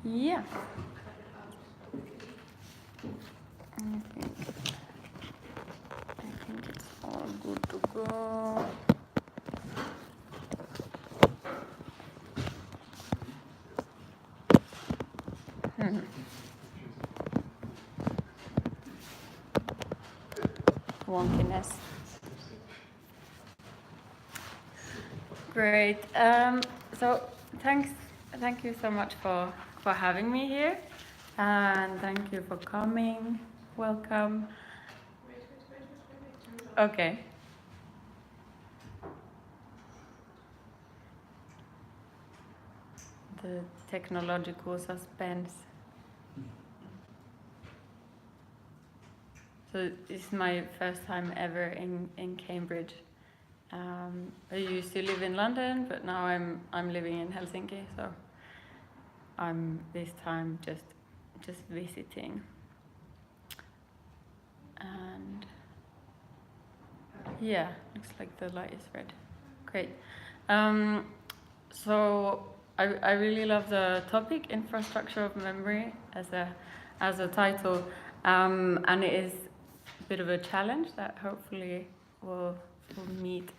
Yeah. I think it's all good to go. Wonkiness. Great. So thank you so much for having me here, and thank you for coming. Welcome. Okay. The technological suspense. So this is my first time ever in Cambridge. I used to live in London, but now I'm living in Helsinki. So I'm this time just visiting. And yeah, looks like the light is red. Great. So I really love the topic, infrastructure of memory, as a title, and it is a bit of a challenge that hopefully will meet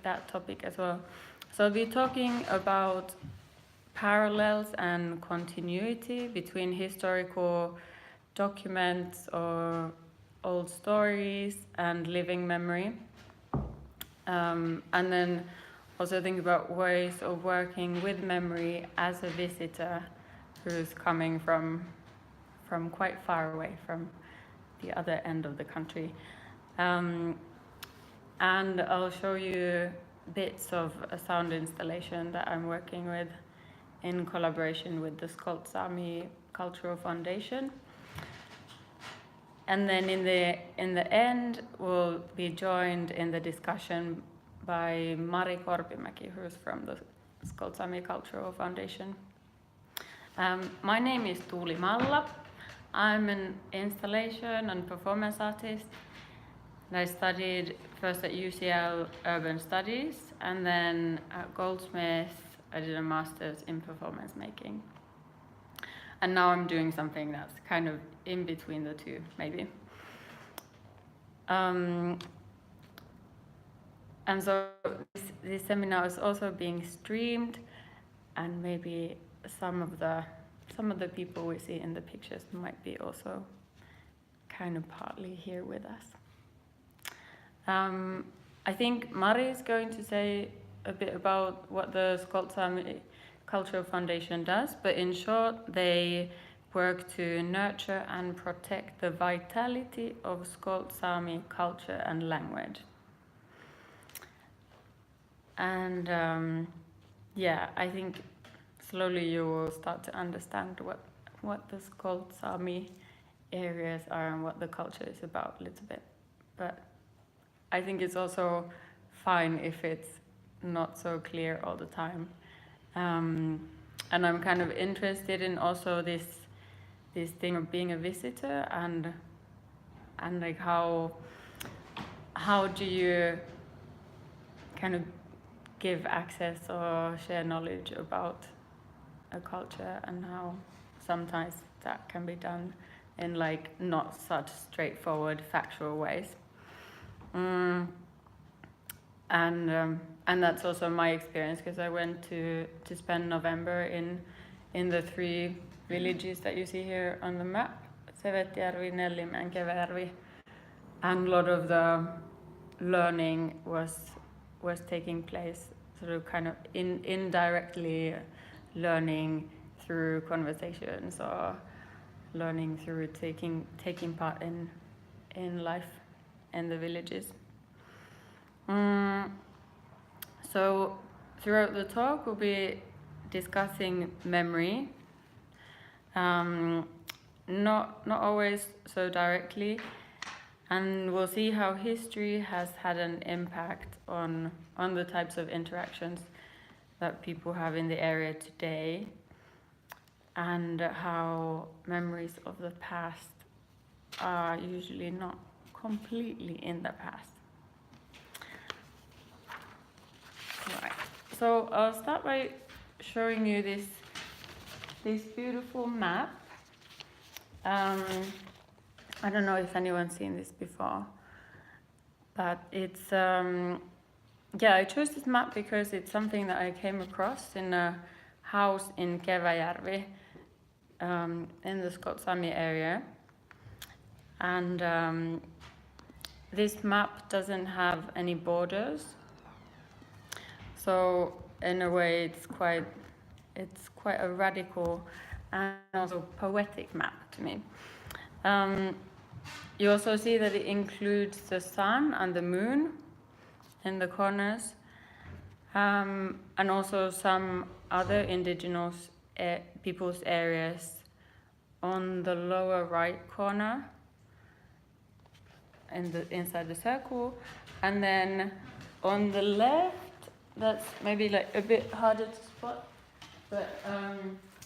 that topic as well. So I'll be talking about parallels and continuity between historical documents or old stories and living memory. And then also think about ways of working with memory as a visitor who's coming from quite far away from the other end of the country. And I'll show you bits of a sound installation that I'm working with in collaboration with the Sami Cultural Foundation. And then in the end, we'll be joined in the discussion by Mari Korpimäki, who's from the Sami Cultural Foundation. My name is Tuuli Malla. I'm an installation and performance artist. And I studied first at UCL Urban Studies, and then at Goldsmith I did a master's in performance making. And now I'm doing something that's kind of in between the two, maybe. And so this seminar is also being streamed, and maybe some of the people we see in the pictures might be also kind of partly here with us. I think Mari is going to say a bit about what the Sami Cultural Foundation does, but in short, they work to nurture and protect the vitality of Sami culture and language. And yeah, I think slowly you will start to understand what the Sami areas are and what the culture is about a little bit. But I think it's also fine if it's not so clear all the time. And I'm kind of interested in also this thing of being a visitor and like how do you kind of give access or share knowledge about a culture, and how sometimes that can be done in like not such straightforward factual ways. And that's also my experience, because I went to spend November in the 3 villages that you see here on the map, Sevetjärvi, Nellimäe and Kevääjärvi, and a lot of the learning was taking place sort of kind of indirectly, learning through conversations or learning through taking part in life in the villages. So throughout the talk we'll be discussing memory, not always so directly, and we'll see how history has had an impact on the types of interactions that people have in the area today, and how memories of the past are usually not completely in the past. Right. So I'll start by showing you this this beautiful map. I don't know if anyone's seen this before, but it's I chose this map because it's something that I came across in a house in Keväjärvi, in the Skotsami area, and this map doesn't have any borders, so in a way it's quite a radical and also poetic map to me. You also see that it includes the sun and the moon in the corners, and also some other indigenous people's areas on the lower right corner inside the circle, and then on the left, that's maybe like a bit harder to spot, but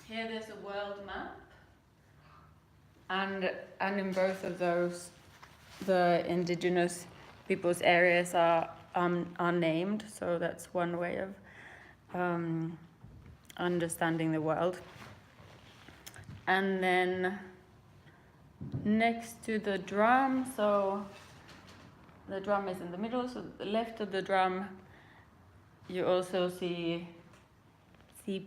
here there's a world map, and in both of those, the indigenous people's areas are named, so that's one way of understanding the world. And then next to the drum, so the drum is in the middle, so the left of the drum, you also see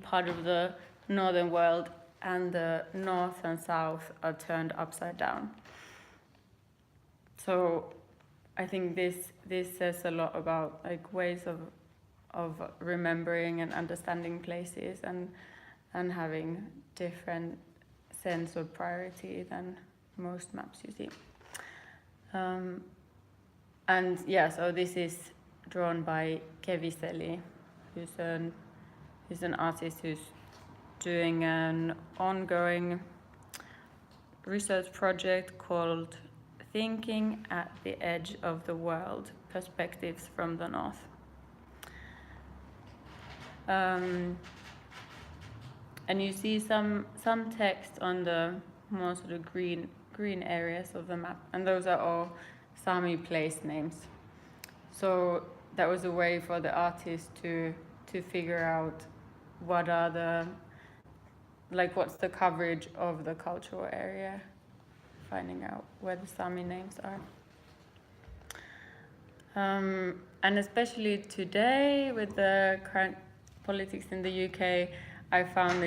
part of the northern world, and the north and south are turned upside down. So I think this says a lot about like ways of remembering and understanding places, and having different sense of priority than most maps you see. And yeah, so this is drawn by Keviseli, who's an artist who's doing an ongoing research project called Thinking at the Edge of the World, Perspectives from the North. And you see some text on the more sort of green areas of the map, and those are all Sami place names. So that was a way for the artist to figure out what's the coverage of the cultural area, finding out where the Sami names are. And especially today, with the current politics in the UK, I found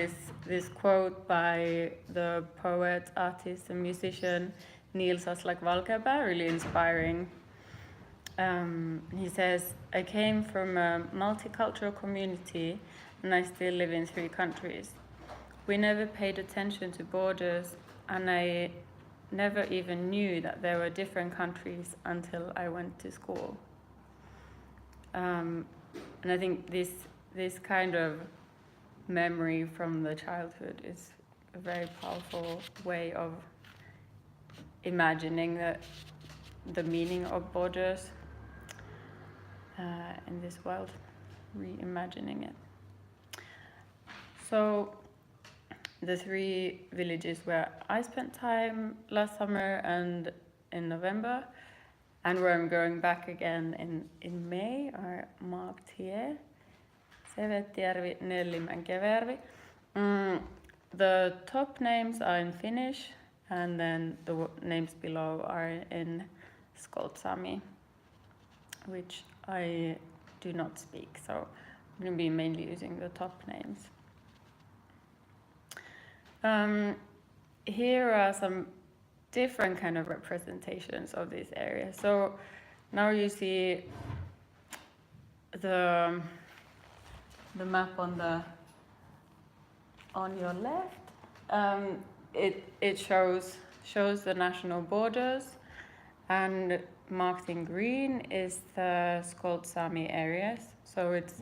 this quote by the poet, artist, and musician Niels Aslak Valkeapää, really inspiring. He says, "I came from a multicultural community, and I still live in 3 countries. We never paid attention to borders, and I never even knew that there were different countries until I went to school." And I think this kind of memory from the childhood is a very powerful way of imagining the meaning of borders in this world, reimagining it. So the 3 villages where I spent time last summer and in November, and where I'm going back again in May, are marked here: Sevettijärvi, Nellim, and Keväjärvi. The top names are in Finnish, and then the names below are in Skotsami, which I do not speak, so I'm going to be mainly using the top names. Here are some different kind of representations of this area. So now you see the map on your left. It shows the national borders, and marked in green is the Skotsami areas. So it's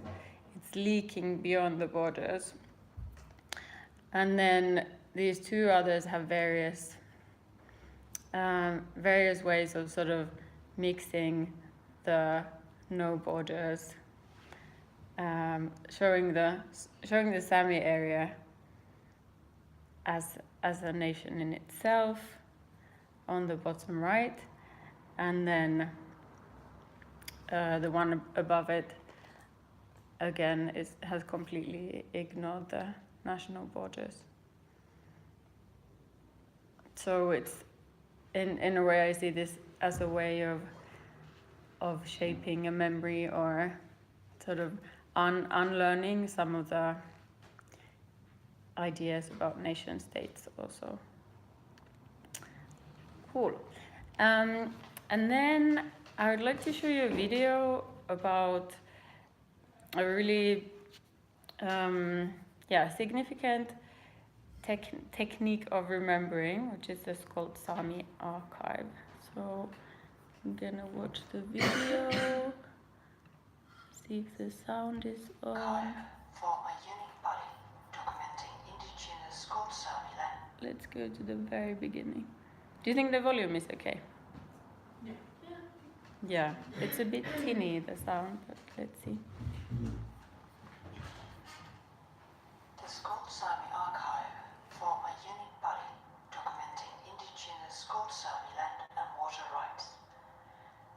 leaking beyond the borders. And then these 2 others have various ways of sort of mixing the no borders, showing the Sami area as a nation in itself on the bottom right, and then the one above it again has completely ignored the national borders. so it's in a way I see this as a way of shaping a memory or sort of unlearning some of the ideas about nation states also. Cool. And then I would like to show you a video about a really significant technique of remembering, which is the Skolt Sami archive. So I'm gonna watch the video, see if the sound is on. Form a unique body documenting indigenous Skolt Sami land. Let's go to the very beginning. Do you think the volume is okay? Yeah, it's a bit tinny, the sound, but let's see. The Skolt Sami archive form a unique body documenting indigenous Skolt Sami land and water rights.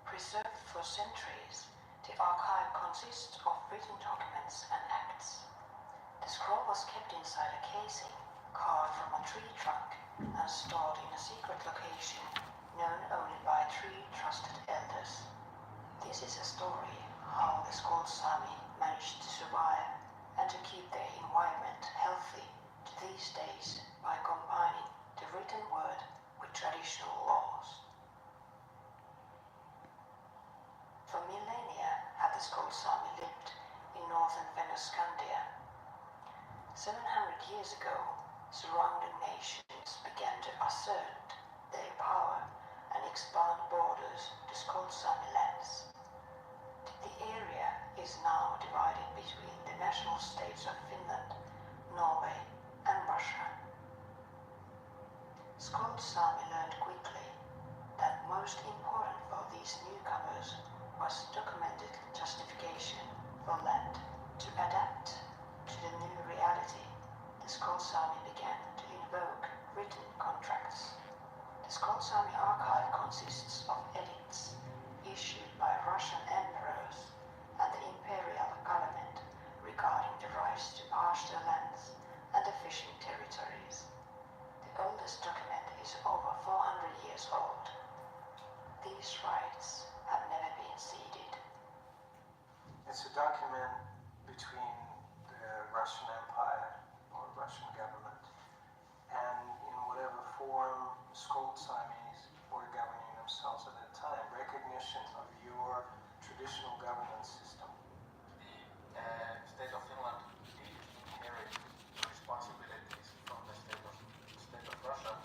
Preserved for centuries, the archive consists of written documents and acts. The scroll was kept inside a casing carved from a tree trunk and stored in a secret location known only by 3 trusted elders. This is a story how the Skolt Sami managed to survive and to keep their environment healthy to these days by combining the written word with traditional laws. For millennia have the Skolt Sami lived in northern Fennoscandia. 700 years ago, surrounding nations began to assert their power and expand borders to Skolt Sami lands. The area is now divided between the national states of Finland, Norway and Russia. Skolt Sami learned quickly that most important for these newcomers was documented justification for land. To adapt to the new reality, the Skolt Sami began to invoke written contracts. The Skolt Sami archive consists of edicts issued by Russian emperors and the imperial government regarding the rights to pasture lands and the fishing territories. The oldest document is over 400 years old. These rights have never been ceded. It's a document between the Russian Empire or Russian government and in whatever form Skolt Samis were governing themselves at that time, recognition of your traditional governance system. The state of Finland did inherit responsibilities from the state of Russia,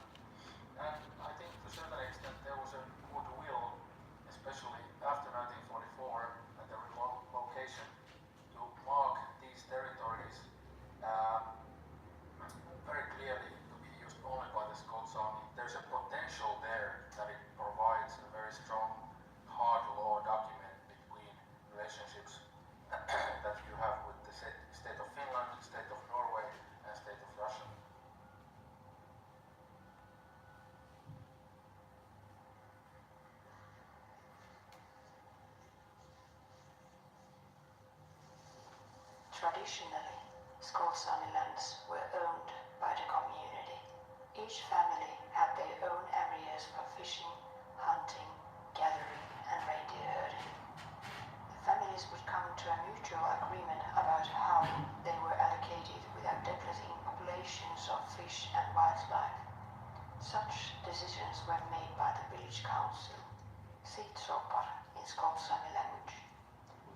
and I think to a certain extent there was a goodwill, especially after 1944 and the relocation, to mark these territories very clearly to be used only by the Skolt Sami. There's a potential there that it provides a very strong hard law document between relationships that you have with the state of Finland, state of Norway and state of Russia. Traditionally, Skolt Sami lands were owned by the community. Each family had their own areas for fishing, hunting, gathering and reindeer herding. The families would come to a mutual agreement about how they were allocated without depleting populations of fish and wildlife. Such decisions were made by the village council, Siitsopar in Skolt Sami language,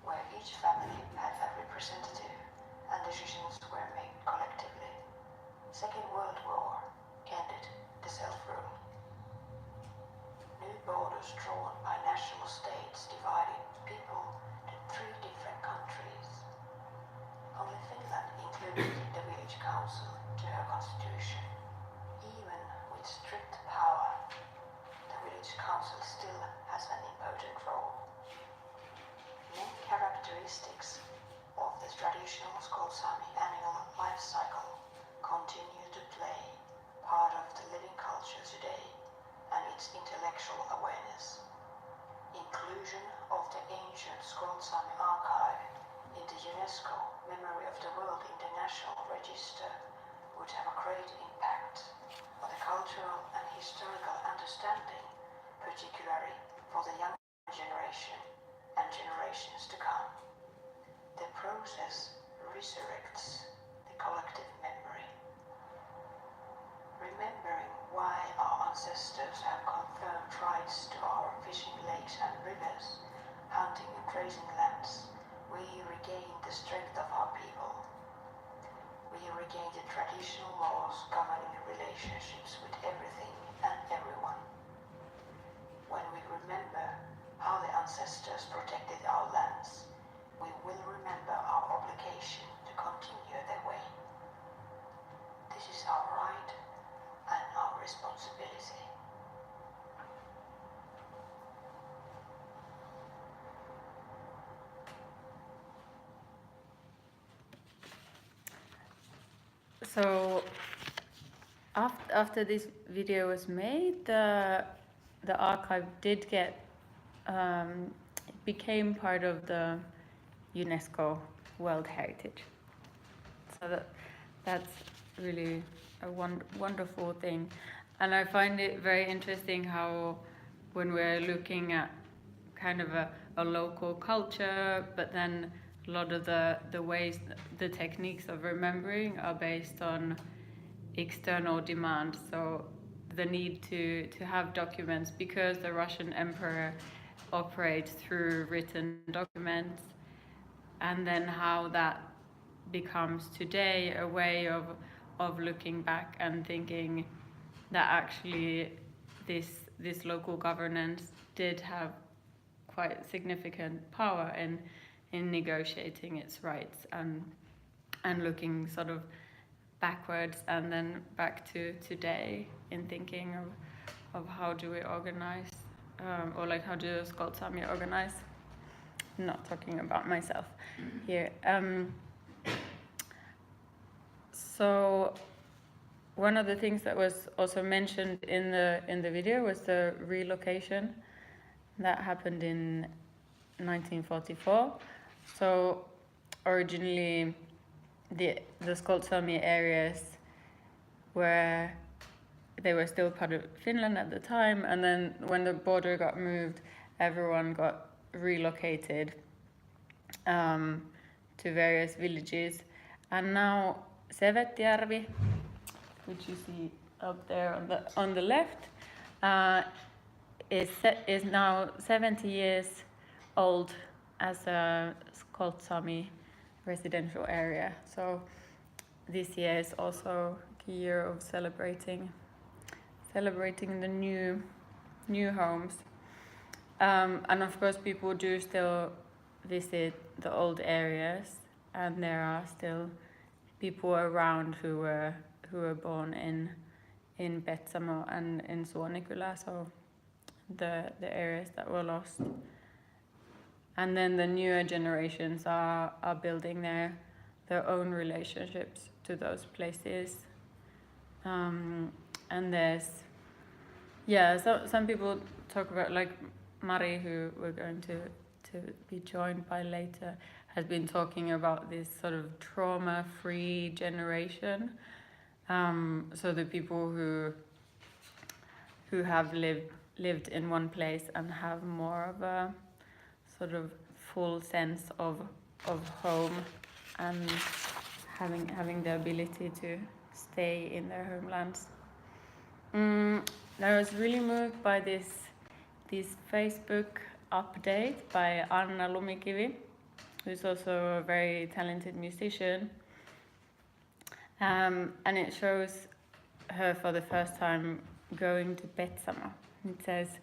where each family had a representative and decisions were made collectively. Second World War ended the self-rule. New borders drawn by national states divided people to 3 different countries. Only Finland included the village council to her constitution. Even with strict power, the village council still has an important role. Main characteristics of the traditional Skolt Sami annual life cycle continue to play part of the living culture today and its intellectual awareness. Inclusion of the ancient Skolt Sami archive in the UNESCO Memory of the World International Register would have a great impact on the cultural and historical regain the traditional laws governing relationships with everything and everyone. When we remember how the ancestors protected our lands, we will remember our obligation to continue their way. This is our right and our responsibility. So after this video was made, the archive did get it became part of the UNESCO World Heritage. So that's really a wonderful thing, and I find it very interesting how when we're looking at kind of a local culture, but then a lot of the ways, the techniques of remembering are based on external demand. So the need to have documents because the Russian emperor operates through written documents, and then how that becomes today a way of looking back and thinking that actually this local governance did have quite significant power in negotiating its rights and looking sort of backwards and then back to today in thinking of how do we organize or like how do Skoltsami organize. I'm not talking about myself here. So one of the things that was also mentioned in the video was the relocation that happened in 1944. So originally the Skoltsami areas they were still part of Finland at the time, and then when the border got moved, everyone got relocated to various villages, and now Sevetjärvi, which you see up there on the left, is now 70 years old as a Skoltsami residential area. So this year is also a year of celebrating the new homes, and of course people do still visit the old areas, and there are still people around who were born in Petsamo and in Suonikylä, so the areas that were lost. And then the newer generations are building their own relationships to those places. And there's, so some people talk about, like Mari, who we're going to be joined by later, has been talking about this sort of trauma-free generation. So the people who have lived in one place and have more of a sort of full sense of home and having the ability to stay in their homelands. I was really moved by this Facebook update by Anna Lumikivi, who's also a very talented musician. And it shows her for the first time going to Petsamo. It says,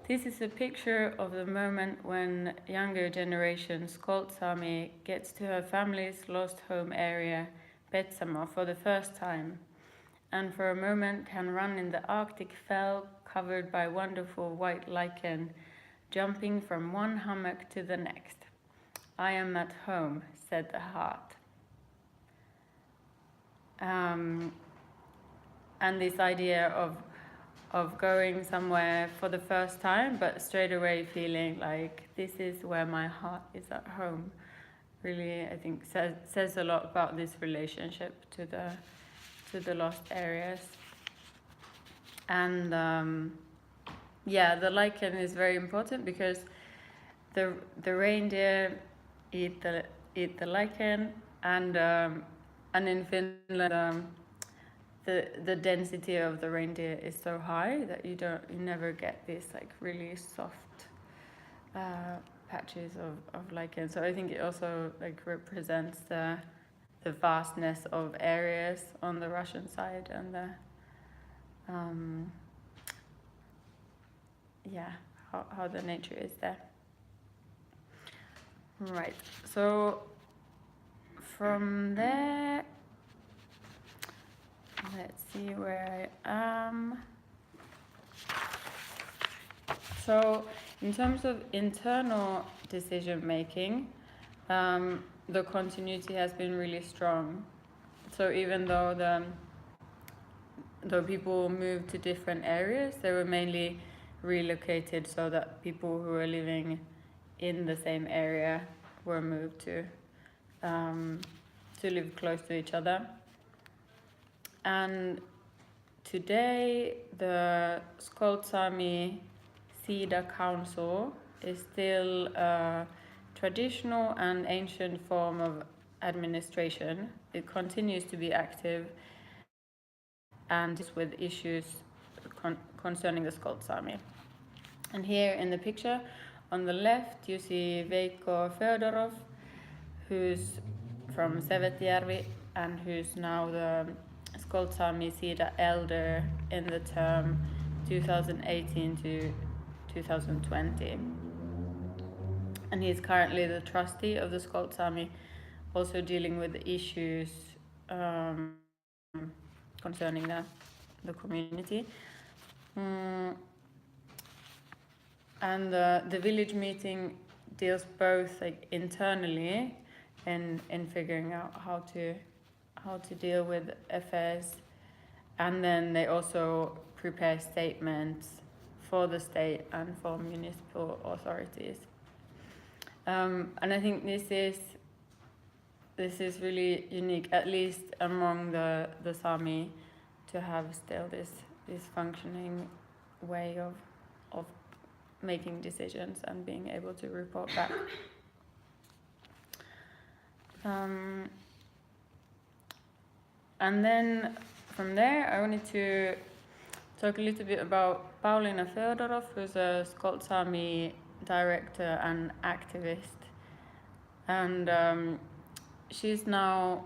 "This is a picture of the moment when younger generation Skoltsami gets to her family's lost home area, Petsamo, for the first time, and for a moment can run in the Arctic fell covered by wonderful white lichen, jumping from one hummock to the next. I am at home," said the heart. And this idea of going somewhere for the first time, but straight away feeling like this is where my heart is at home, really, I think, says a lot about this relationship to the lost areas. And the lichen is very important because the reindeer eat the lichen, and in Finland the density of the reindeer is so high that you never get these like really soft patches of lichen. So I think it also like represents the the vastness of areas on the Russian side and the how the nature is there. Right, so from there, let's see where I am. So in terms of internal decision making, the continuity has been really strong. So even though though people moved to different areas, they were mainly relocated so that people who were living in the same area were moved to live close to each other. And today, the Skoltsami Sida Council is still a traditional and ancient form of administration. It continues to be active and is with issues concerning the Skoltsami. And here in the picture, on the left, you see Veikko Fedorov, who's from Sevetjärvi and who's now the Skoltsami Sida elder in the term 2018 to 2020. And he's currently the trustee of the Skoltsami, also dealing with the issues concerning the community. And the village meeting deals both like internally in figuring out how to deal with affairs, and then they also prepare statements for the state and for municipal authorities. And I think this is really unique, at least among the Sami, to have still this functioning way of making decisions and being able to report back. And then from there, I wanted to talk a little bit about Pauliina Fedorov, who's a Skoltsami director and activist. And she's now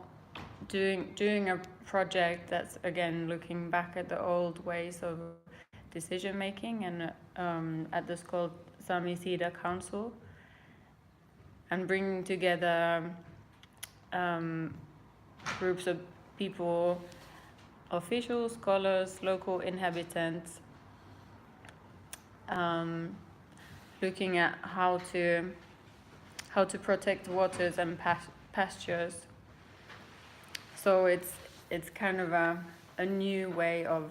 doing a project that's, again, looking back at the old ways of decision making and at the Skoltsami Sida Council, and bringing together groups of people, officials, scholars, local inhabitants, looking at how to protect waters and pastures. So it's kind of a new way of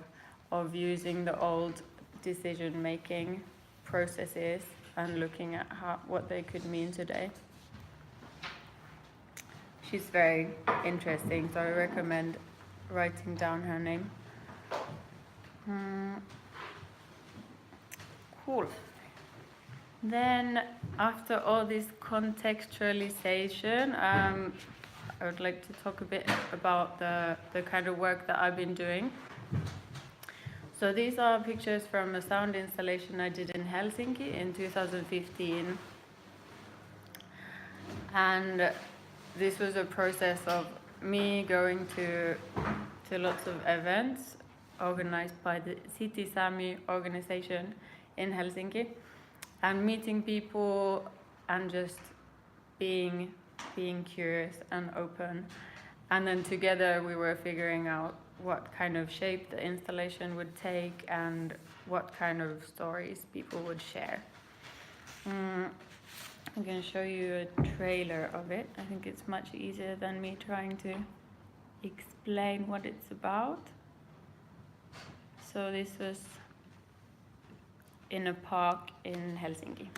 using the old decision-making processes and looking at what they could mean today. She's very interesting, so I recommend writing down her name. Cool. Then, after all this contextualization, I would like to talk a bit about the kind of work that I've been doing. So these are pictures from a sound installation I did in Helsinki in 2015. And this was a process of me going to lots of events organized by the City Sami organization in Helsinki, and meeting people and just being curious and open. And then together we were figuring out what kind of shape the installation would take and what kind of stories people would share. I'm going to show you a trailer of it. I think it's much easier than me trying to explain what it's about. So this was in a park in Helsinki.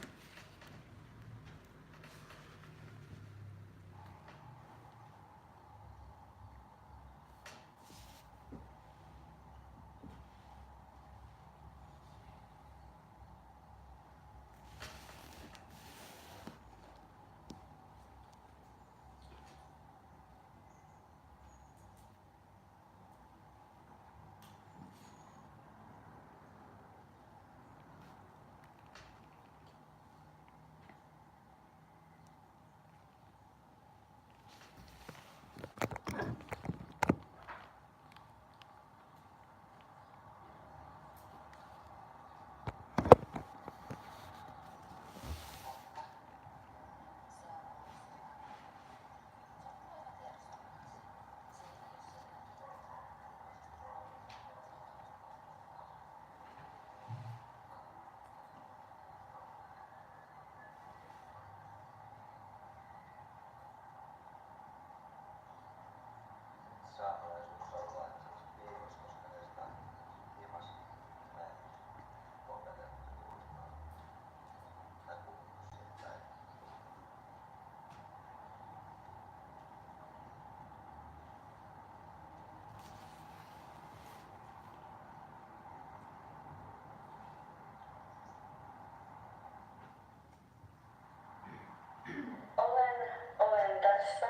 tässä.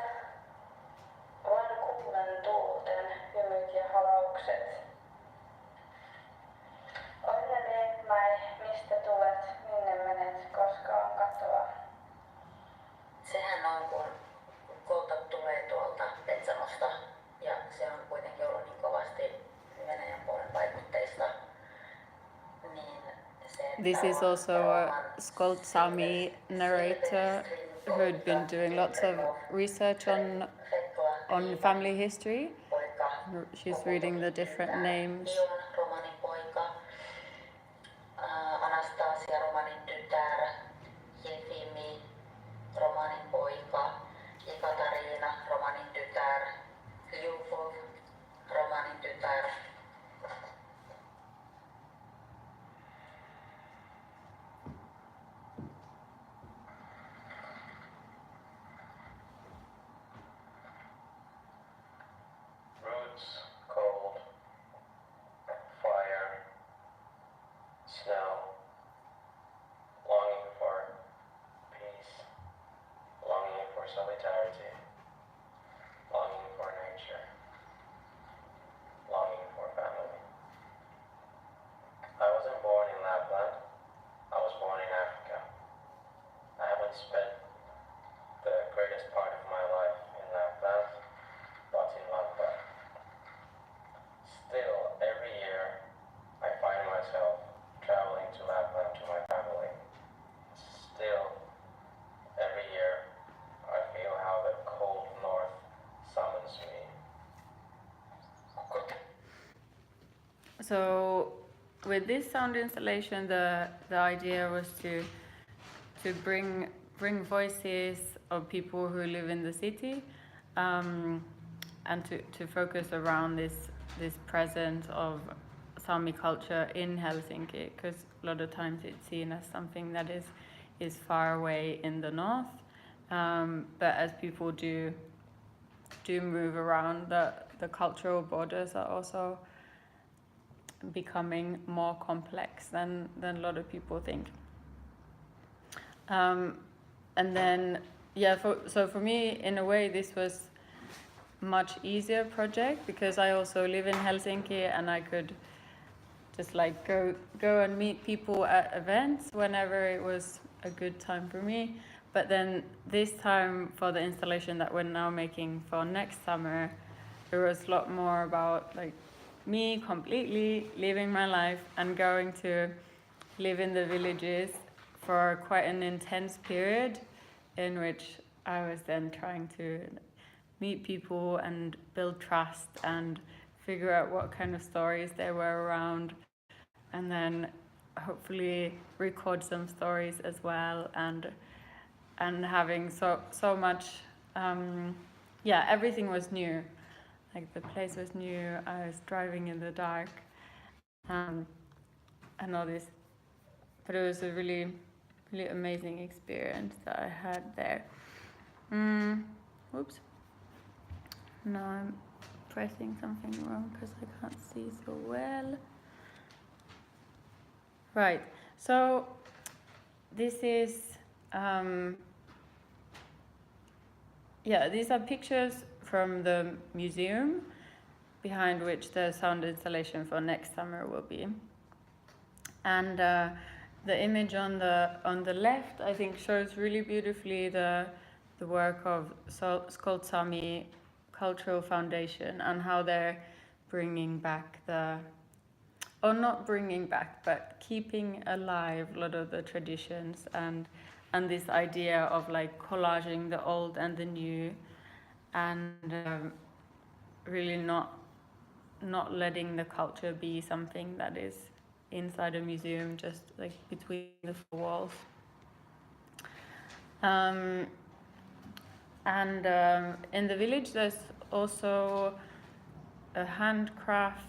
Vain kuulen tuulten hymyt ja halaukset. Onneni Mai, mistä tulet, minne menet, koska on katoa. Sehän on kun kolta tulee tuolta Petsamosta ja se on kuitenkin ollut niin kovasti Venäjän puolen vaikutteista. Niin se, This is also a Skolt Sami narrator who had been doing lots of research on family history. She's reading the different names. Romanin poika, Anastasia romanin tytär, Jefimi romanin poika, Ekaterina romanin tytär, Lyubov romanin tytär. Roots, cold, fire, snow, longing for peace, longing for solidarity, longing for nature, longing for family. I wasn't born in Lapland, I was born in Africa. I haven't spent the greatest part of my life in Lapland, but in Lapland. Still, every year, I find myself traveling to Lapland to my family. Still, every year, I feel how the cold north summons me. So with this sound installation, the idea was to bring voices of people who live in the city, and to focus around this presence of Sami culture in Helsinki, because a lot of times it's seen as something that is far away in the north, but as people do move around, the cultural borders are also becoming more complex than a lot of people think. And then, so for me, in a way, this was much easier project because I also live in Helsinki and I could just like go and meet people at events whenever it was a good time for me. But then this time for the installation that we're now making for next summer, it was a lot more about like me completely living my life and going to live in the villages for quite an intense period in which I was then trying to meet people and build trust and figure out what kind of stories there were around, and then hopefully record some stories as well, and having so much everything was new. Like the place was new, I was driving in the dark, and all this, but it was a really amazing experience that I had there. Whoops. No, I'm pressing something wrong because I can't see so well. Right, so this is, these are pictures from the museum behind which the sound installation for next summer will be. And the image on the left, I think, shows really beautifully the work of Skolt Sami Cultural Foundation and how they're bringing back not bringing back, but keeping alive a lot of the traditions and this idea of like collaging the old and the new, and really not letting the culture be something that is inside a museum, just like between the four walls. And in the village there's also a handcraft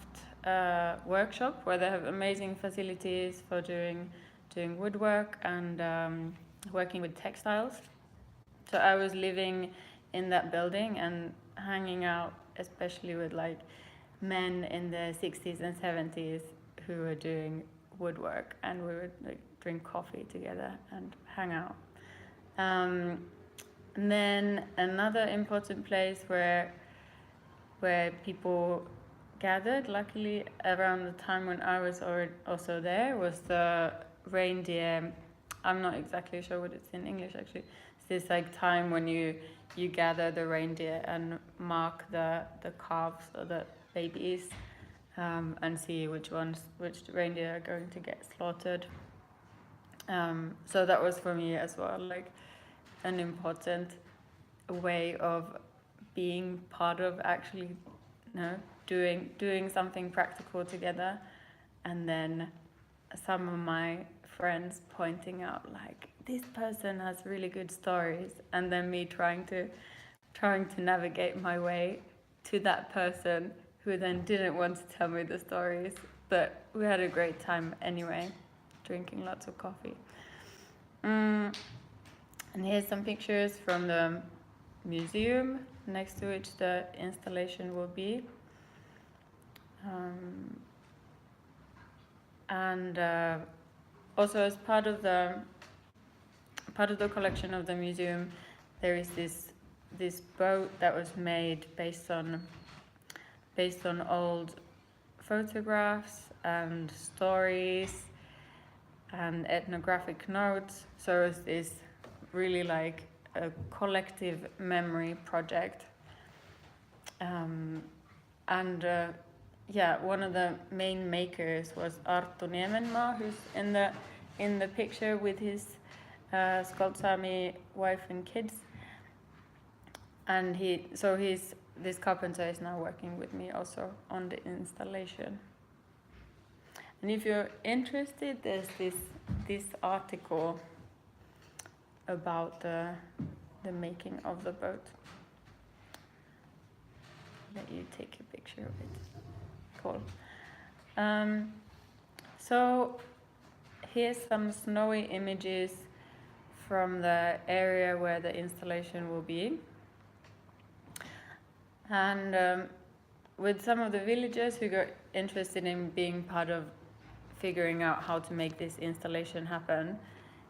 workshop where they have amazing facilities for doing woodwork and working with textiles. So I was living in that building and hanging out especially with like men in the 60s and 70s who were doing woodwork, and we would like drink coffee together and hang out. And then another important place where people gathered, luckily around the time when I was also there, was the reindeer. I'm not exactly sure what it's in English actually. It's this like time when you gather the reindeer and mark the calves or the babies, and see which reindeer are going to get slaughtered. So that was for me as well like an important way of being part of actually, doing something practical together, and then some of my friends pointing out like this person has really good stories, and then me trying to navigate my way to that person who then didn't want to tell me the stories, but we had a great time anyway, drinking lots of coffee. And here's some pictures from the museum next to which the installation will be. And also as part of the collection of the museum, there is this boat that was made based on old photographs and stories and ethnographic notes. So it's this really like a collective memory project. One of the main makers was Arttu Niemenmaa, who's in the picture with his Skoltsami wife and kids. And this carpenter is now working with me also on the installation. And if you're interested, there's this article about the making of the boat. Let you take a picture of it. Cool. So here's some snowy images from the area where the installation will be. And with some of the villagers who got interested in being part of figuring out how to make this installation happen,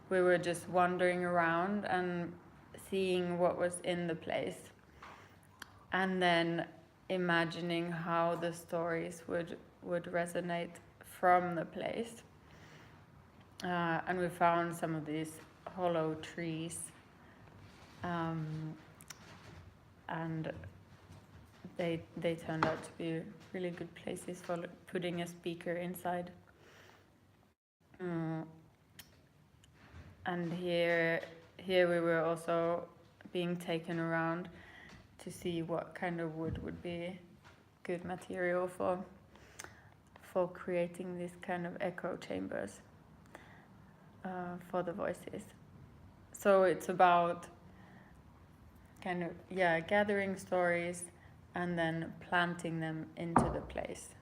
we were just wandering around and seeing what was in the place, and then imagining how the stories would resonate from the place. And we found some of these hollow trees, and they turned out to be really good places for putting a speaker inside. And here we were also being taken around to see what kind of wood would be good material for creating these kind of echo chambers for the voices. So it's about kind of gathering stories and then planting them into the place,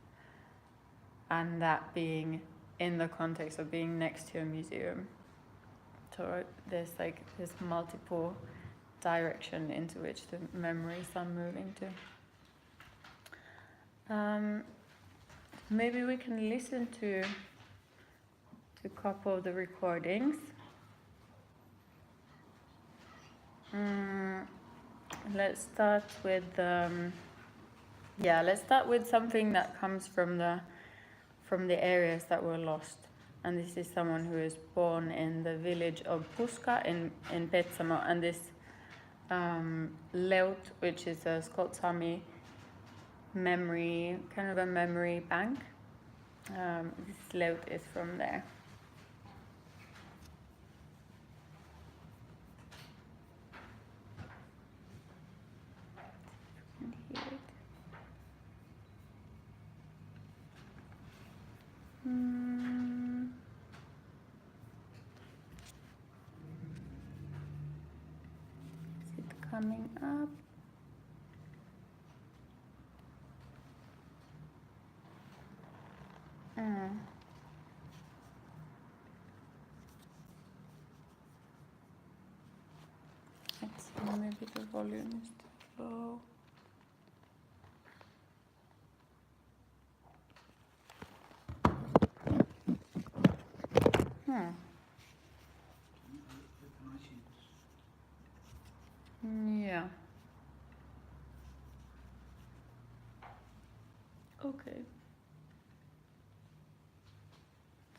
and that being in the context of being next to a museum. So there's this multiple direction into which the memories are moving to. Maybe we can listen to a couple of the recordings. Let's start with something that comes from the areas that were lost. And this is someone who is born in the village of Puska in Petsamo, and this Leut, which is a Skoltsami memory, kind of a memory bank. This Leut is from there. Is it coming up? Let's see, maybe the volume is too low. Okay.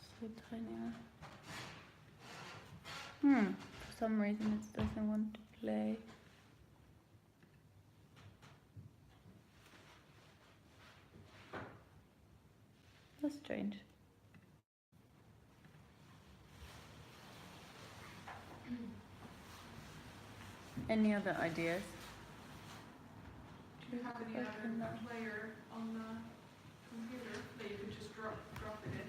So tiny. For some reason it doesn't want to play. That's strange. Any other ideas? Do you have any other player on the computer that you could just drop it in?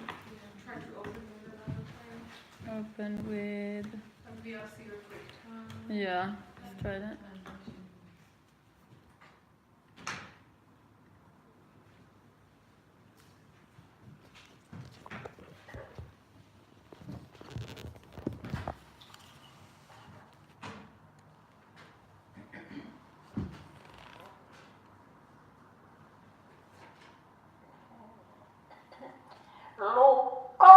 Try to open with another player. Open with. A VLC or QuickTime. Yeah, let's try that. Lukko,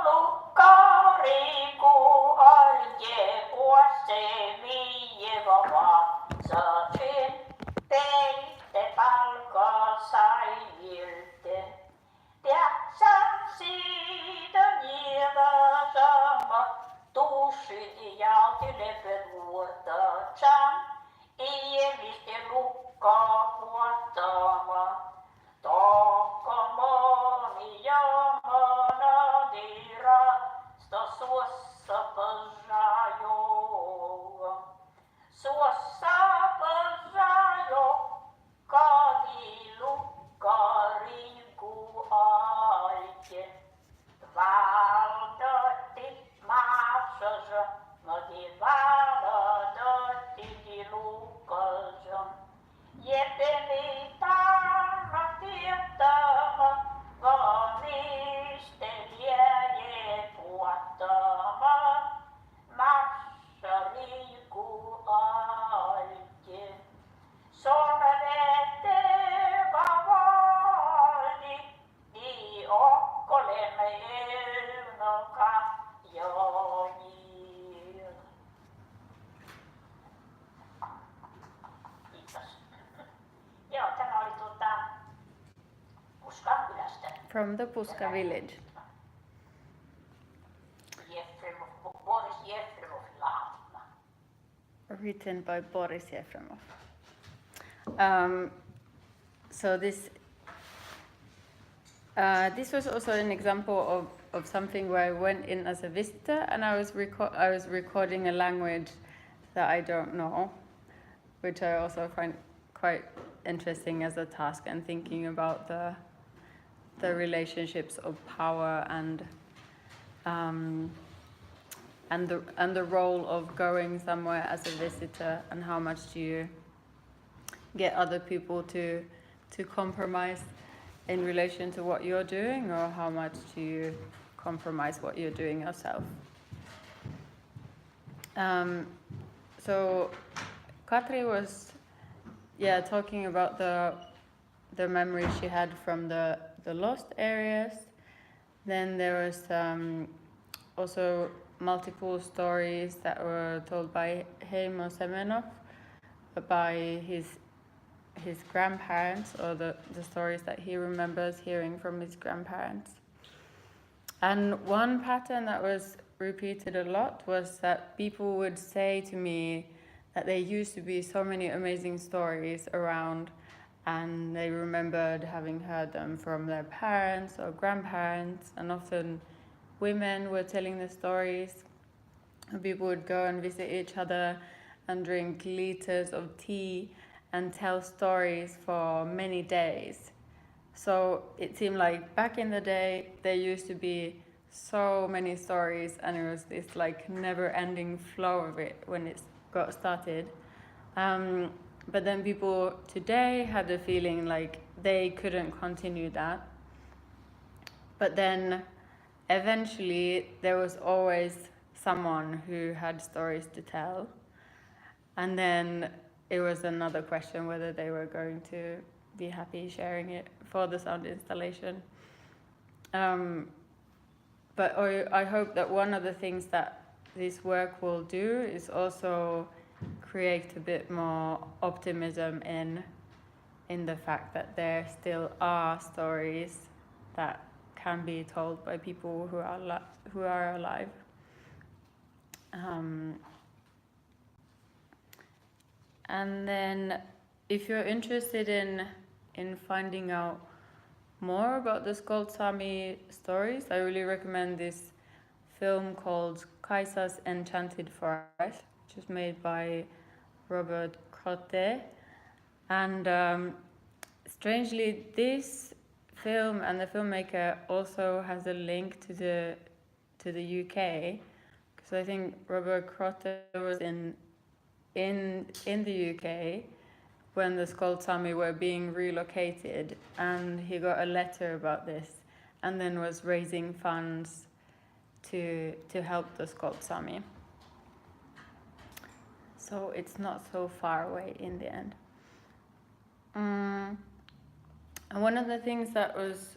lukkariku, alje vuosse viiva vaatsatin. Peitte palkaa sailte. Tiedätkö siitä niitä sama, tuusit jautille peruutaan. Iemistä lukkaa vuottama. Tokkomoni ja monadira, suossa pösrajo. Suossa pösrajo, kadilukkariku alke. Valdotti maasasa, moti valdotti di lukkasa. Jepeni tarra tiettämä, valmistelijä je puottama. Massariku alke. Sormette kavaldi, di okkolemme eunoka joni. Kiitos. Joo, tämä oli Puskan kylästä. From the Puska village. Boris Jefremov laatima. Written by Boris Jefremov. So this was also an example of something where I went in as a visitor and I was recording a language that I don't know, which I also find quite interesting as a task, and thinking about the relationships of power and the role of going somewhere as a visitor, and how much do you get other people to compromise in relation to what you're doing, or how much do you compromise what you're doing yourself. So Katri was talking about the memories she had from the lost areas. Then there was also multiple stories that were told by Heimo Semenov, by his grandparents, or the stories that he remembers hearing from his grandparents. And one pattern that was repeated a lot was that people would say to me that there used to be so many amazing stories around, and they remembered having heard them from their parents or grandparents, and often women were telling the stories. People would go and visit each other and drink liters of tea and tell stories for many days. So it seemed like back in the day there used to be so many stories, and it was this like never-ending flow of it when it got started. But then people today had the feeling like they couldn't continue that. But then eventually there was always someone who had stories to tell. And then it was another question whether they were going to be happy sharing it for the sound installation. But I hope that one of the things that this work will do is also create a bit more optimism in in the fact that there still are stories that can be told by people who are alive. And then, if you're interested in finding out more about the Skolt Sami stories, I really recommend this film called Kaisa's Enchanted Forest, which is made by Robert Crotte. And strangely, this film and the filmmaker also has a link to the UK, because I think Robert Crotte was in the UK when the Skolt Sami were being relocated, and he got a letter about this, and then was raising funds to help the Skolt Sami. So it's not so far away in the end. And one of the things that was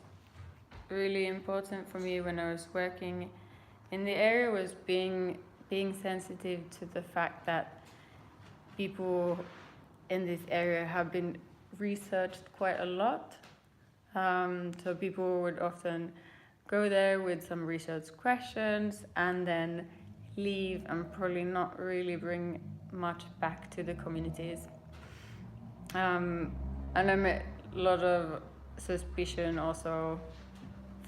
really important for me when I was working in the area was being sensitive to the fact that people in this area have been researched quite a lot. So people would often go there with some research questions and then leave and probably not really bring much back to the communities. And I met a lot of suspicion also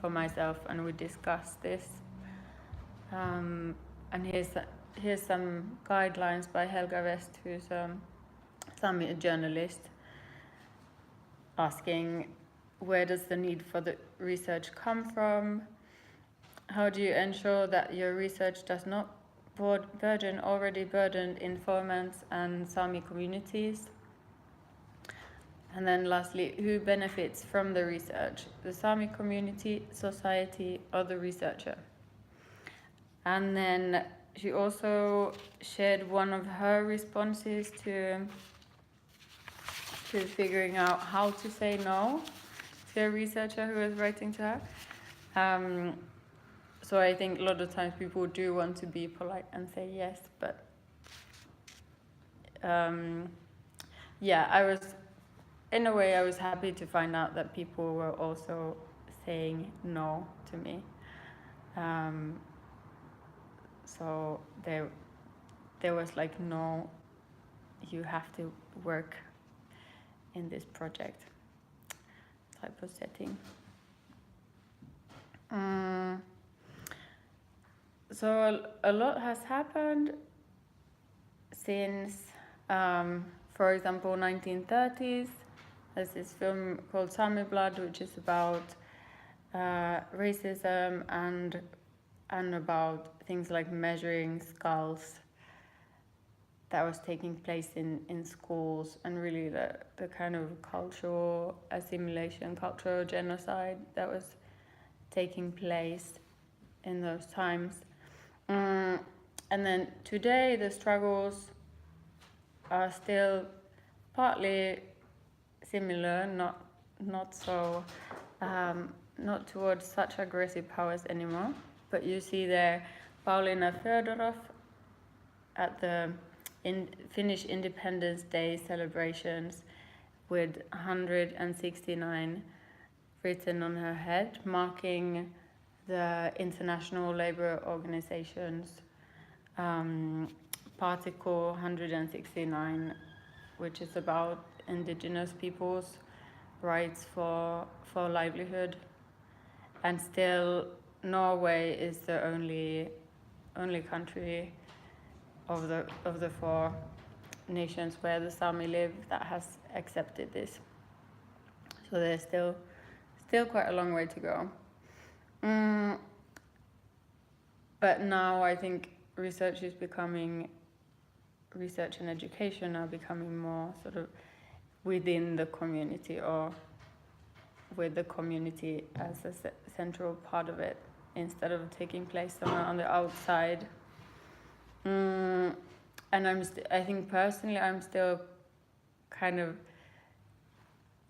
for myself, and we discussed this. And here's some guidelines by Helga West, who's a Sami journalist, asking, where does the need for the research come from? How do you ensure that your research does not burden already burdened informants and Sami communities? And then lastly, who benefits from the research? The Sami community, society, or the researcher? And then she also shared one of her responses to figuring out how to say no to a researcher who was writing to her. So I think a lot of times people do want to be polite and say yes, but in a way I was happy to find out that people were also saying no to me. So there was like no, you have to work in this project type of setting. So a lot has happened since, for example, 1930s. There's this film called Sami Blood, which is about racism and about things like measuring skulls that was taking place in schools, and really the kind of cultural assimilation, cultural genocide that was taking place in those times. And then today the struggles are still partly similar, not so not towards such aggressive powers anymore. But you see there Paulina Fedorov at the Finnish Independence Day celebrations with 169 written on her head, marking the International Labour Organization's Particle 169, which is about indigenous people's rights for livelihood. And still Norway is the only country of the 4 nations where the Sami live that has accepted this. So there's still quite a long way to go. But now I think research and education are becoming more sort of within the community, or with the community as a central part of it, instead of taking place somewhere on the outside. And I think personally I'm still kind of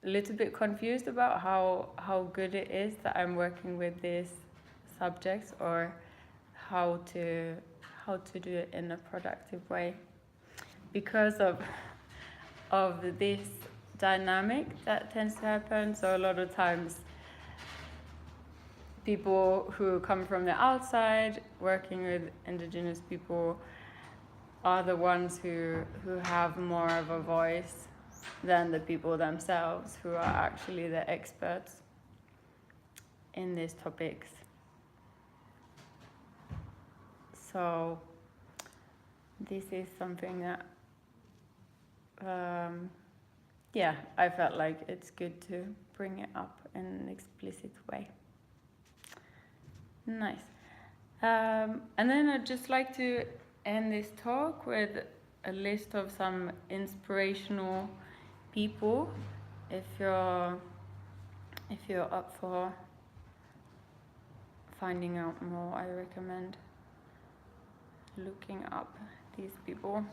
a little bit confused about how good it is that I'm working with these subjects, or how to do it in a productive way, because of this dynamic that tends to happen. So a lot of times people who come from the outside working with indigenous people are the ones who have more of a voice than the people themselves who are actually the experts in these topics. So this is something that I felt like it's good to bring it up in an explicit way. Nice. And then I'd just like to end this talk with a list of some inspirational people. If you're up for finding out more, I recommend looking up these people.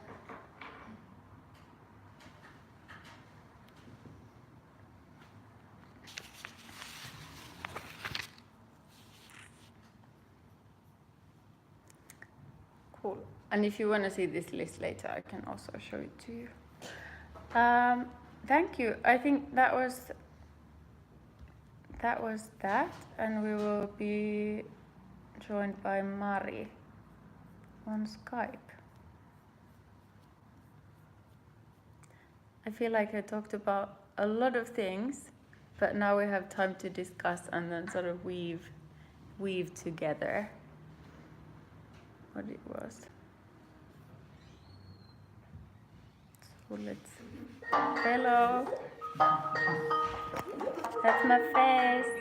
Cool. And if you want to see this list later, I can also show it to you. Thank you. I think that was that, and we will be joined by Mari on Skype. I feel like I talked about a lot of things, but now we have time to discuss and then sort of weave together what it was. So let's. Hello. That's my face.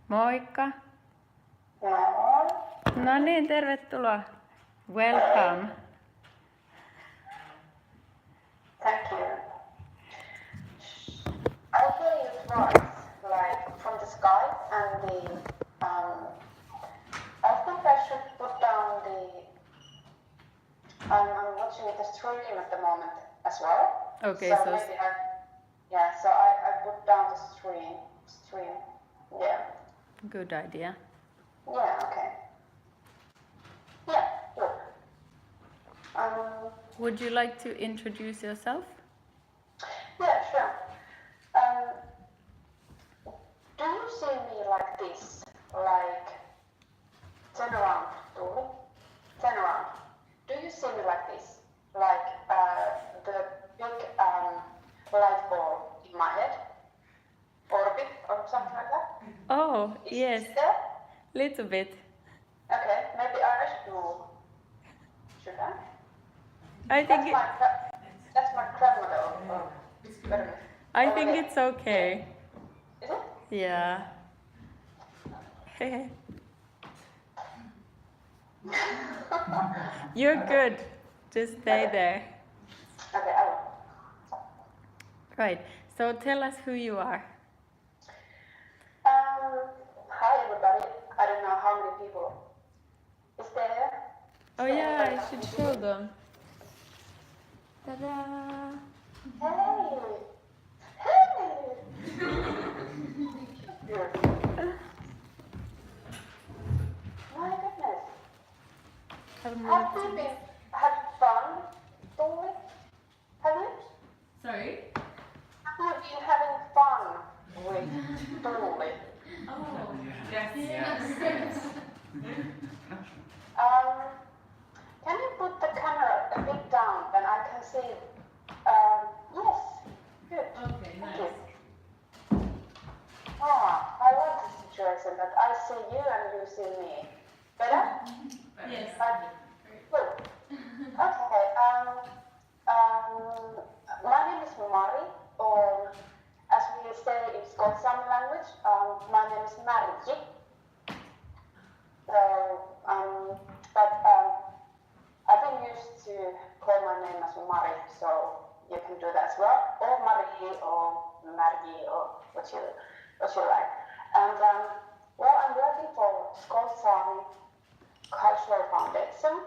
Moikka. No niin, tervetuloa. Welcome. Thank you. I hear your voice, like from the sky, and I think I should put down I'm watching the stream at the moment as well. Okay, so maybe I put down the stream. Yeah. Good idea. Yeah. Okay. Yeah. Good. Would you like to introduce yourself? Yeah, sure. Do you see me like this? Like, turn around, Tuuli. Turn around. Do you see me like this? Like the big light ball in my head? Orbit or something like that? Oh, Is yes. it there? Little bit. Okay, maybe I should move. Should I? I think That's my grandmother. I think it's okay. Is it? Yeah. You're good. Just stay there. Okay, I will. Right. So tell us who you are. Hi everybody. I don't know how many people is there. Oh yeah, I should show them. Ta-da! Hey! Hey! My goodness. Have you been having fun, Tuuli? Have you? Sorry? Have you been having fun with Tuuli? Oh, yes. Can you put the camera a bit down, then I can see? Yes. Good. Okay, Thank nice. you. I love the situation that I see you and you see me. Better? Yes. Good. Okay. My name is Mari, or as we say in Sami language, my name is Marji. So, I've been used to call my name as Mari, so you can do that as well, or Mari, or Marji, or what you like. And I'm working for Sami Cultural Foundation,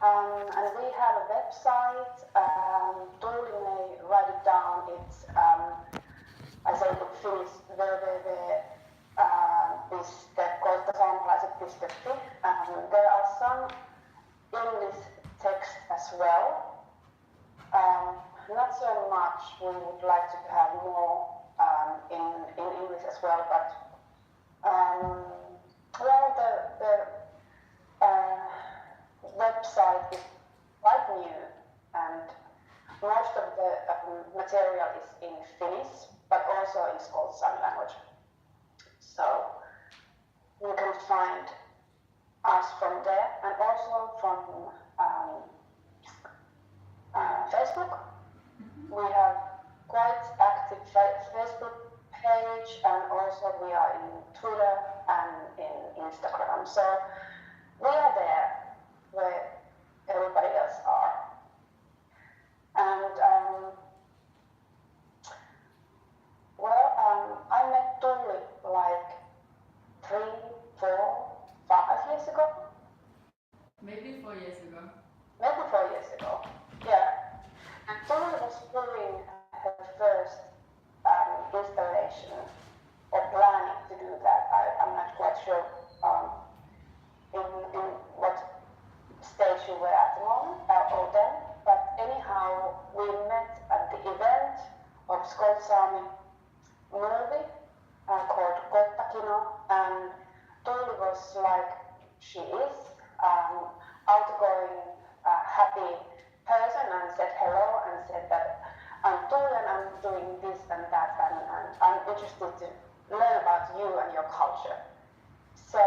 and we have a website. Tuuli may write it down. It's I say it Finnish www.kolttasaamelaisat.fi. There are some English text as well. Not so much. We would like to have more in English as well, but well, the website is quite new, and most of the material is in Finnish, but also in Scots sign language. So you can find us from there, and also from Facebook. We have quite active Facebook page, and also we are in Twitter and in Instagram. So we are there where everybody else are. And I met Tuuli like 3, 4, 5 years ago. Maybe 4 years ago. Maybe 4 years ago, yeah. And Tuuli was doing her first installation, or planning to do that. I'm not quite sure in what stage you were at the moment, or then. But anyhow, we met at the event of Skolsami movie called Kottakino, and Tuuli was like she is, outgoing, happy person, and said hello and said that I'm Tuuli and I'm doing this and that, and I'm interested to learn about you and your culture. So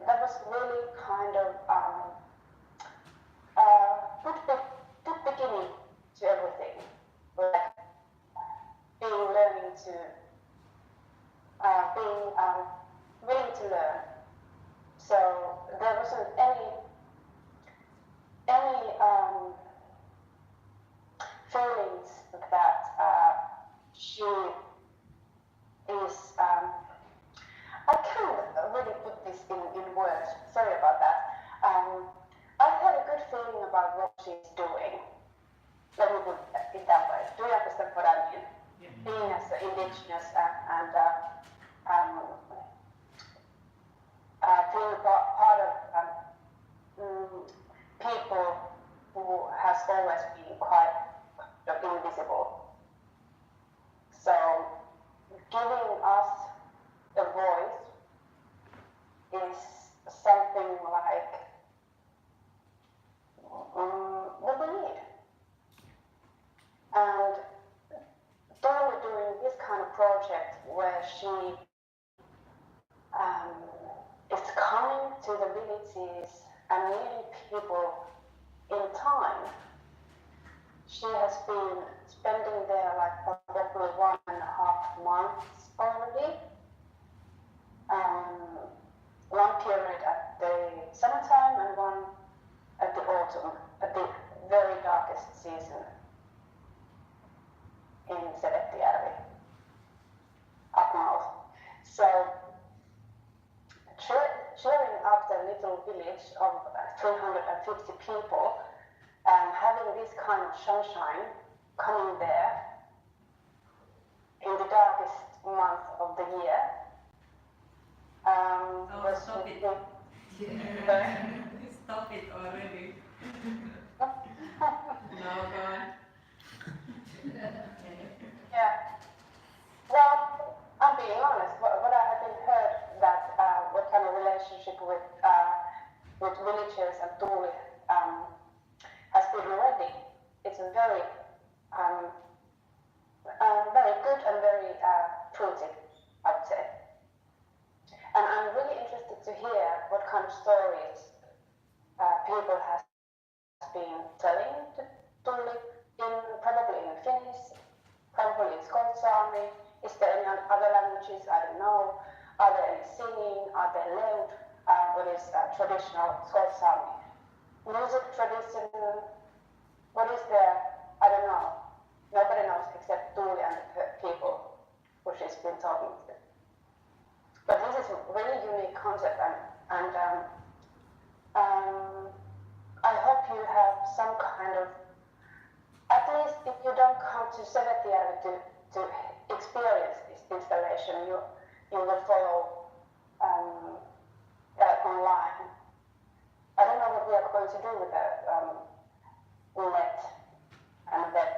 that was really kind of good beginning to everything, like being willing to learn. So there wasn't any feelings that she is. I can't really put this in words. Sorry about that. I had a good feeling about what she's doing. Let me put it that way. Do you understand what I mean? Yeah. Being as an indigenous and being part of people who has always been quite invisible. So giving us a voice is something like what we need. And Tuuli doing this kind of project where she is coming to the villages and meeting people in time. She has been spending there like probably 1.5 months already. One period at the summertime and one at the autumn, at the very darkest season in Sevettijärvi, up north. So cheering up the little village of 350 people, having this kind of sunshine coming there in the darkest month of the year. Stop it. Stop it already. No, go on. Yeah. Well, I'm being honest. What I have been heard that what kind of relationship with villagers and Tuuli has been already. It's a very good and very fruity, I would say. And I'm really interested to hear what kind of stories people have been telling to Tuuli, probably in Finnish, probably in Skolsami. Is there any other languages? I don't know. Are there any singing? Are there leut? What is traditional Skolsami music tradition? What is there? I don't know. Nobody knows except Tuuli and the people who she's been talking to. But this is a really unique concept, and I hope you have some kind of, at least if you don't come to Sevettijärvi to experience this installation, you will follow that online. I don't know what what we are going to do with the net and web.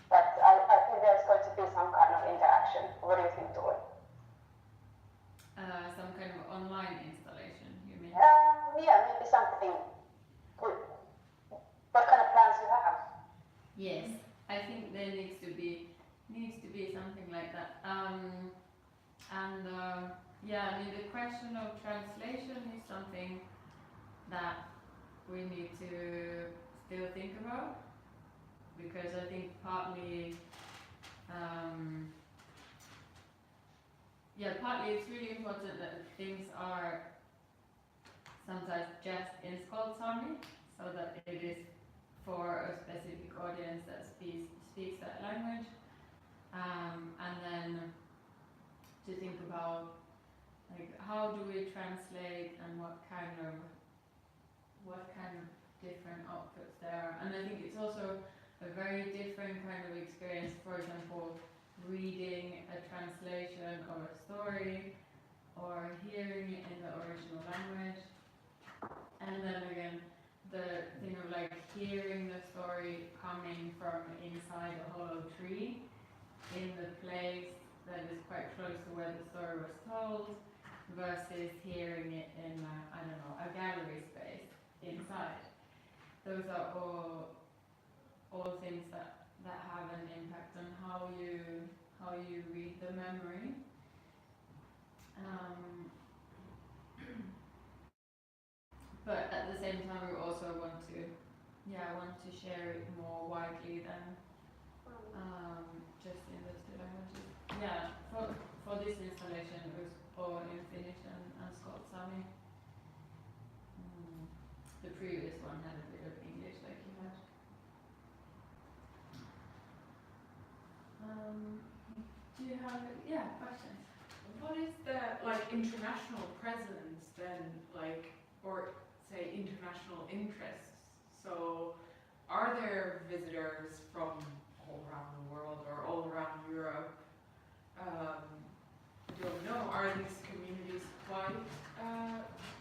But I think there's going to be some kind of interaction. What do you think, Tuuli? Some kind of online installation, you mean? Yeah, maybe something. What kind of plans you have? Yes, I think there needs to be something like that. Yeah, I mean the question of translation is something that we need to still think about, because I think partly it's really important that things are sometimes just in Skoltsami, so that it is for a specific audience that speaks that language, and then to think about like how do we translate and what kind of different outputs there are. And I think it's also a very different kind of experience, for example, reading a translation of a story or hearing it in the original language. And then again, the thing of like hearing the story coming from inside a hollow tree in the place that is quite close to where the story was told versus hearing it in a gallery space inside. Those are all things that have an impact on how you read the memory. But at the same time, we also want to share it more widely than just in those two languages. Yeah, for this installation, it was all in Finnish and Skoltsami. The previous one had a bit of English, like you had. Do you have questions? What is the international presence then, or say international interests? So are there visitors from all around the world or all around Europe? I don't know, are these communities quite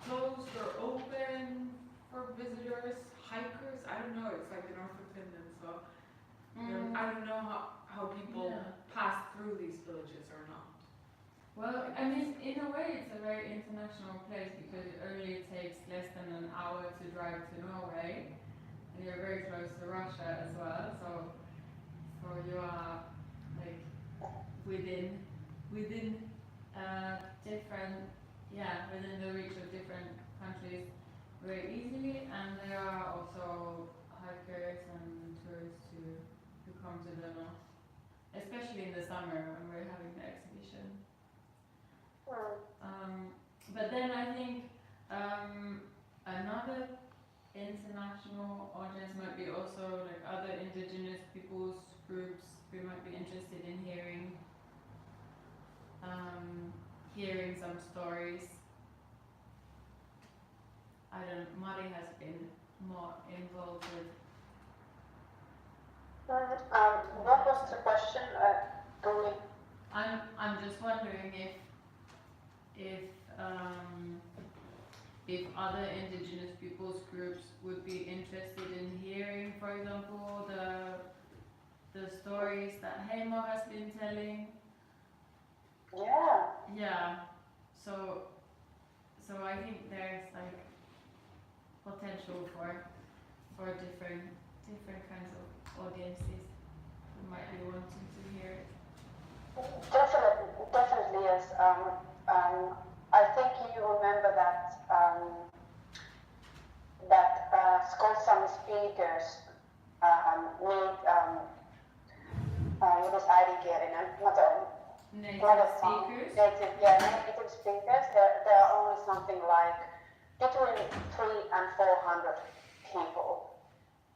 closed or open for visitors, hikers? I don't know, it's like the north of Finland, so I don't know how people pass through these villages or not. Well, I mean, in a way it's a very international place because it only takes less than an hour to drive to Norway, and you're very close to Russia as well, so you are like within within the reach of different countries very easily, and there are also hikers and tourists who come to the north, especially in the summer when we're having the exhibition. But then I think another international audience might be also like other indigenous peoples groups who might be interested in hearing some stories. I don't know, Mari has been more involved with. What was the question, Tuuli? I'm just wondering if other indigenous peoples groups would be interested in hearing, for example, the stories that Heimo has been telling. Yeah. Yeah. So I think there's like potential for different kinds of audiences who might be wanting to hear it. Definitely yes. I think you remember that Skoltsami speakers made what is äidinkielinen? Native speakers? Native speakers. There are only something like between 300 and 400 people.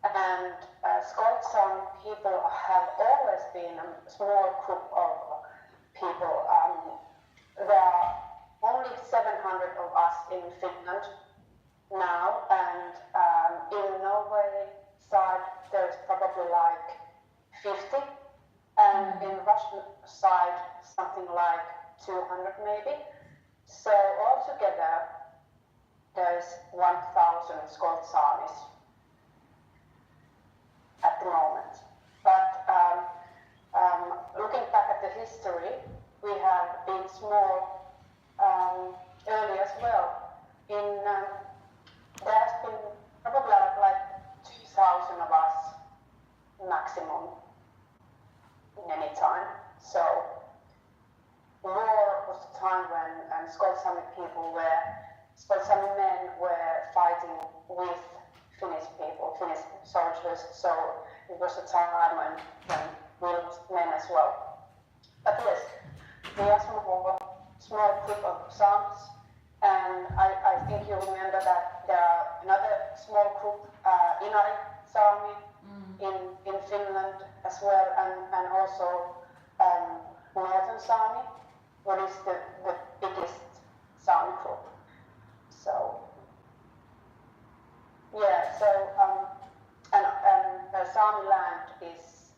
And Skoltsami people have always been a small group of people. There are only 700 of us in Finland now, and in Norway side there's probably like 50, and in Russian side something like 200 maybe. So altogether there's 1,000 Skoltsamis at the moment. But looking back at the history, we have been small early as well. There has been probably like 2,000 of us maximum in any time. So war was the time when Skoltsami Skoltsami men were fighting with Finnish people, Finnish soldiers. So it was a time when we lost men as well. But yes, we are small group of Samis, and I think you remember that there are another small group, Inari Sami, in Finland as well, and also Northern Sami, what is the biggest Sami group. So yeah, so and Sami land is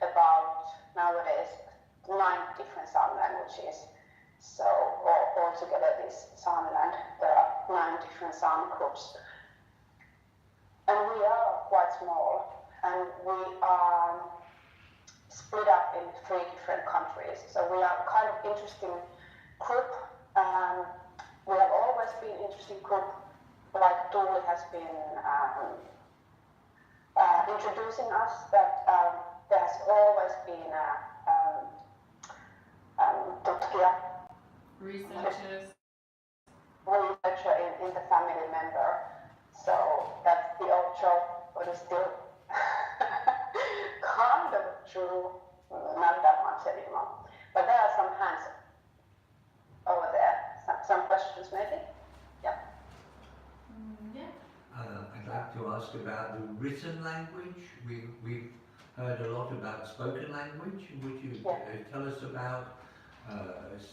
about nowadays 9 different Sami languages. So altogether this Sami land, there are 9 different Sami groups. And we are quite small, and we are split up in 3 different countries. So we are kind of interesting group. We have always been interesting group, like Tuuli has been introducing us, that there has always been tutkija, Researchers. researcher in the family member. So that's the old joke, but it's still kind of true, not that much anymore. But there are some hands over there. Some questions maybe? Yeah. I'd like to ask about the written language. We've heard a lot about spoken language. Would you tell us about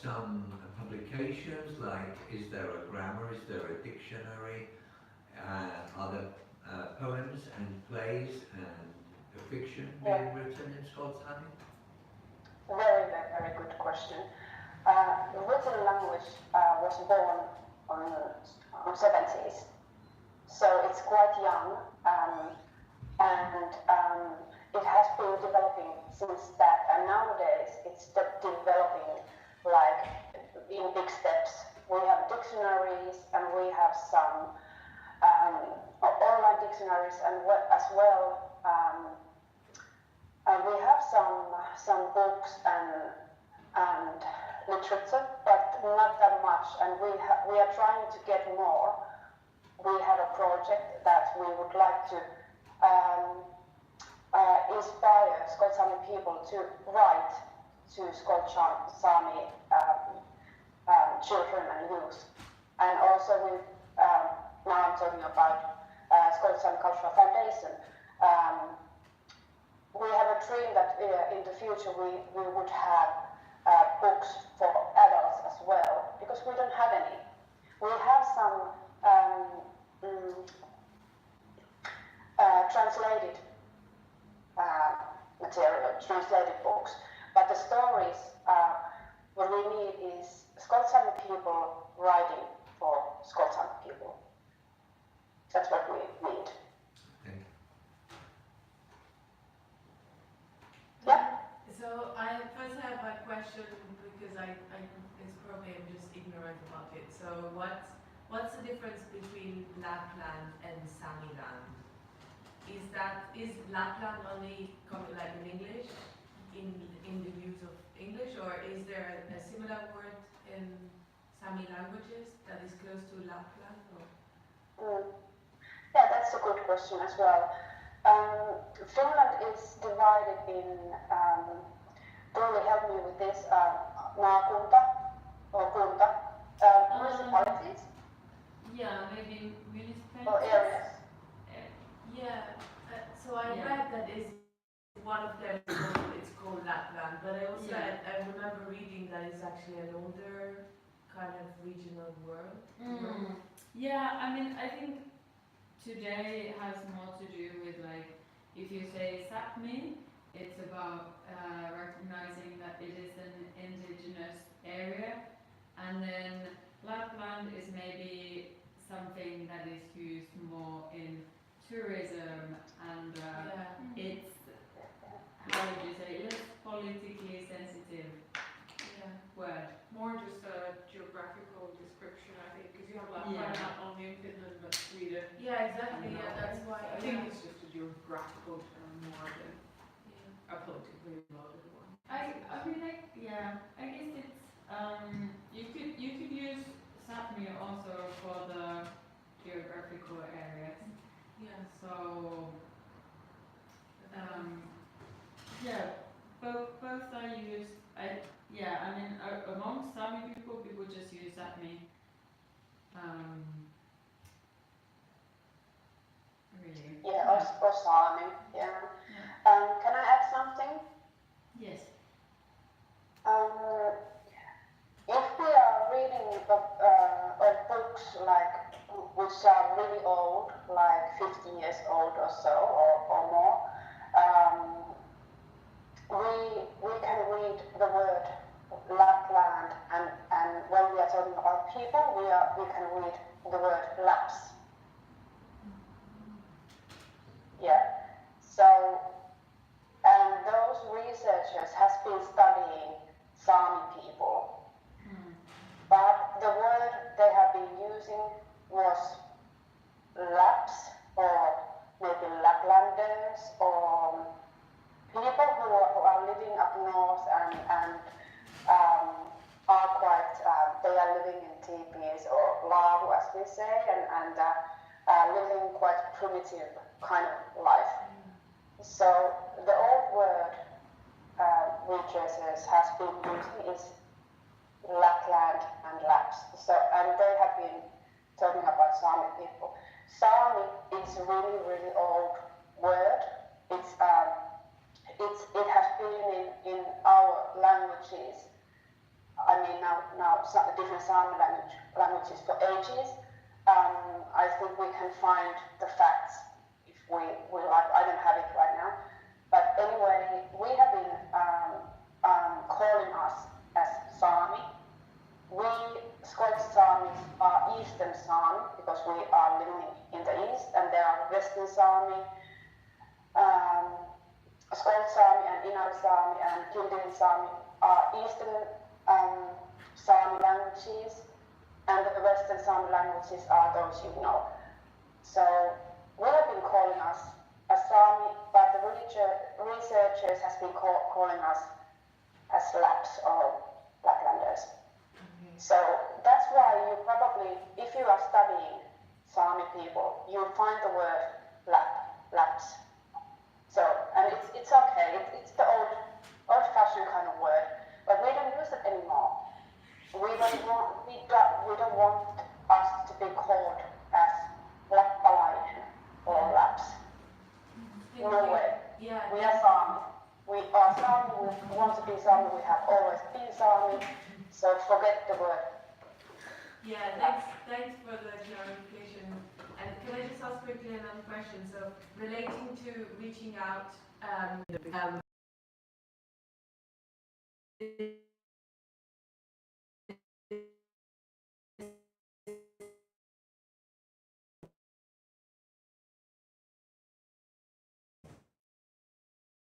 some publications, like is there a grammar, is there a dictionary, are there poems and plays and fiction being written in Skoltsami? Very good question. The written language was born on 70s, so it's quite young, and it has been developing since that. And nowadays, it's developing like in big steps. We have dictionaries, and we have some online dictionaries, and as well. We have some books and literature, but not that much, and we are trying to get more. We have a project that we would like to inspire Skoltsami people to write to Skoltsami children and youth. And also now I'm talking about Skoltsami Cultural Foundation. We have a dream that in the future we would have books for adults as well, because we don't have any. We have some translated material, translated books, but the stories, what we need is Skoltsami people writing for Skoltsami people. That's what we need. Yeah. So I first have a question, because it's probably I'm just ignorant about it. So what's the difference between Lapland and Samiland? Is Lapland only like in English, in the use of English, or is there a similar word in Sami languages that is close to Lapland? Yeah, that's a good question as well. Finland is divided in, Tuuli help me with this, maakunta or kunta, municipalities? Yeah, maybe municipalities. Or areas? So I read that is one of them, it's called Lapland, but I also I remember reading that it's actually an older kind of regional word. Yeah, I mean, I think today it has more to do with, like, if you say Sápmi, it's about recognizing that it is an indigenous area, and then Lapland is maybe something that is used more in tourism and it's, how would you say, less politically sensitive word. More just a geographical description, I think, because you have Lapland Yeah. not only in Finland but Sweden. Yeah, exactly. Yeah, that's why. I think it's just a geographical term more than a politically loaded one. I mean, like, yeah, I guess it's, you could use Sapmi also for the geographical areas. Yeah. So, yeah, both are used. I mean, among Sami people just use Sapmi. Really. Yeah, or Sami, yeah. Can I add something? Yes. If we are reading of books like which are really old, like 50 years old or so, or more, we can read the word Lapland, and when we are talking about people, we can read the word Laps. Yeah. So, and those researchers has been studying Sami people. But the word they have been using was Laps, or maybe Laplanders, or people who are living up north and are quite, they are living in teepees or laavu, as we say, and living quite primitive kind of life. So the old word researchers has been using is Lapland and Laps. So, and they have been talking about Sami people. Sami is a really, really old word. It has been in our languages. I mean, now some different Sami languages for ages. I think we can find the facts if we like. I don't have it right now. But anyway, we have been calling us as Sami. We Scottish Samis are Eastern Sami because we are living in the East, and there are Western Sami, Scottish Sami and Inari Sami and Kildin Sami are Eastern Sami languages, and the Western Sami languages are those you know. So we have been calling us as Sami, but the researchers has been calling us as Laps or Laplanders. So that's why you probably, if you are studying Sami people, you'll find the word Laps. So, and it's okay, it's the old-fashioned kind of word, but we don't use it anymore. We don't want us to be called as Lappalainen or Laps. No way. Yeah. We are Sami. We are Sami, we want to be Sami, we have always been Sami, so forget the word. Yeah, thanks for the clarification. And can I just ask quickly another question? So relating to reaching out,